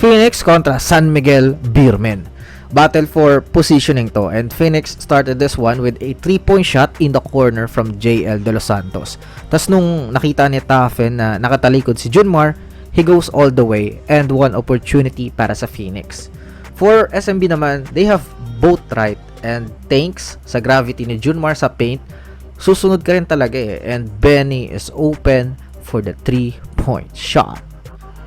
Phoenix kontra San Miguel Beermen. Battle for positioning to, and Phoenix started this one with a 3-point shot in the corner from JL De Los Santos. Tas nung nakita ni Tafen na nakatalikod si Junmar, he goes all the way and one opportunity para sa Phoenix. For SMB naman, they have both right, and thanks sa gravity ni Junmar sa paint, susunod ka rin talaga and Benny is open for the 3-point shot.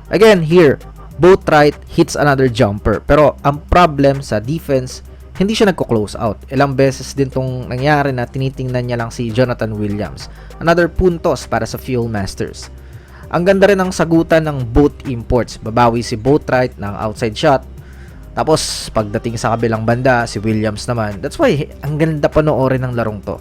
Again here, both right hits another jumper, pero ang problem sa defense, hindi siya nagko-close out. Ilang beses din tong nangyari na tinitingnan niya lang si Jonathan Williams. Another puntos para sa Fuel Masters. Ang ganda rin ng sagutan ng both imports. Babawi si both right ng outside shot. Tapos pagdating sa kabilang banda, si Williams naman. That's why ang ganda panoorin ng larong to.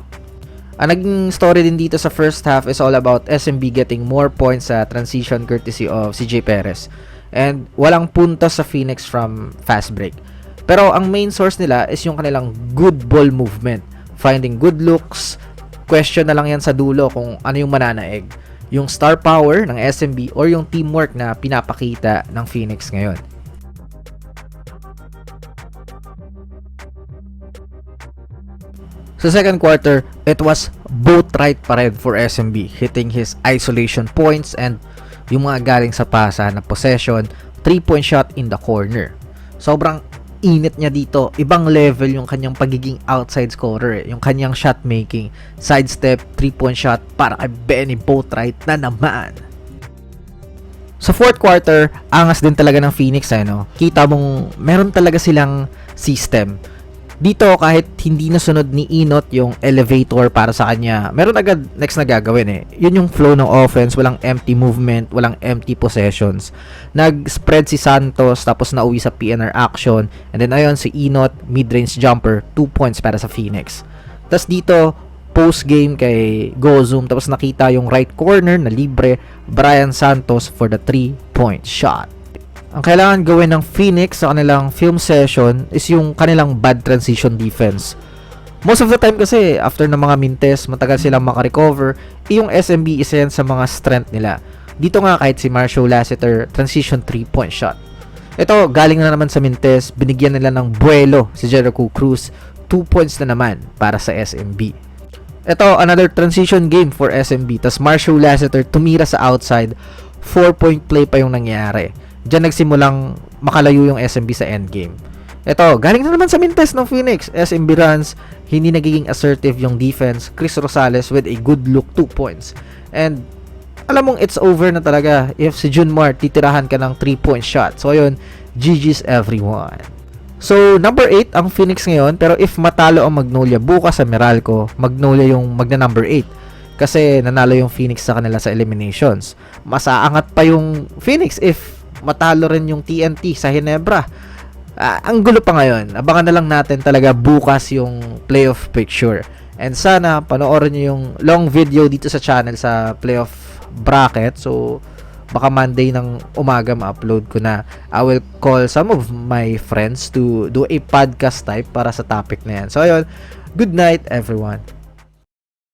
Ang naging story din dito sa first half is all about SMB getting more points sa transition courtesy of CJ Perez. And walang puntos sa Phoenix from fast break. Pero ang main source nila is yung kanilang good ball movement. Finding good looks. Question na lang yan sa dulo kung ano yung mananaig. Yung star power ng SMB or yung teamwork na pinapakita ng Phoenix ngayon. Sa second quarter, it was both right pa rin for SMB, hitting his isolation points and yung mga galing sa pasa na possession, 3-point shot in the corner. Sobrang init niya dito. Ibang level yung kanyang pagiging outside scorer. Yung kanyang shot making, sidestep, 3-point shot para kay Benny Boatwright na naman. Sa fourth quarter, angas din talaga ng Phoenix. No? Kita mong meron talaga silang system. Dito kahit hindi nasunod ni Inot yung elevator para sa kanya, meron agad next na gagawin Yun yung flow ng offense, walang empty movement, walang empty possessions. Nag-spread si Santos tapos nauwi sa PNR action, and then ayun si Inot, mid-range jumper, 2 points para sa Phoenix. Tapos dito, post-game kay Gozum, tapos nakita yung right corner na libre, Brian Santos for the 3-point shot. Ang kailangan gawin ng Phoenix sa kanilang film session is yung kanilang bad transition defense. Most of the time kasi, after ng mga mintes, matagal silang makarecover, yung SMB isa yan sa mga strength nila. Dito nga kahit si Marshall Lassiter, transition 3-point shot. Ito, galing na naman sa mintes, binigyan nila ng buwelo si Jericho Cruz, 2 points na naman para sa SMB. Ito, another transition game for SMB, tas Marshall Lassiter tumira sa outside, 4-point play pa yung nangyari. Diyan nagsimulang makalayo yung SMB sa endgame. Ito, galing na naman sa mintes ng Phoenix. SMB runs, hindi nagiging assertive yung defense. Chris Rosales with a good look, 2 points. And alam mong it's over na talaga if si Junmar titirahan ka ng 3-point shot. So ayun, GG's everyone. So number 8 ang Phoenix ngayon, pero if matalo ang Magnolia bukas sa Meralco, Magnolia yung magna number 8. Kasi nanalo yung Phoenix sa kanila sa eliminations. Mas aangat pa yung Phoenix if matalo rin yung TNT sa Ginebra. Ang gulo pa ngayon. Abangan na lang natin talaga bukas yung playoff picture. And sana panoorin nyo yung long video dito sa channel sa playoff bracket. So baka Monday ng umaga ma-upload ko na. I will call some of my friends to do a podcast type para sa topic na yan. So ayun, good night everyone.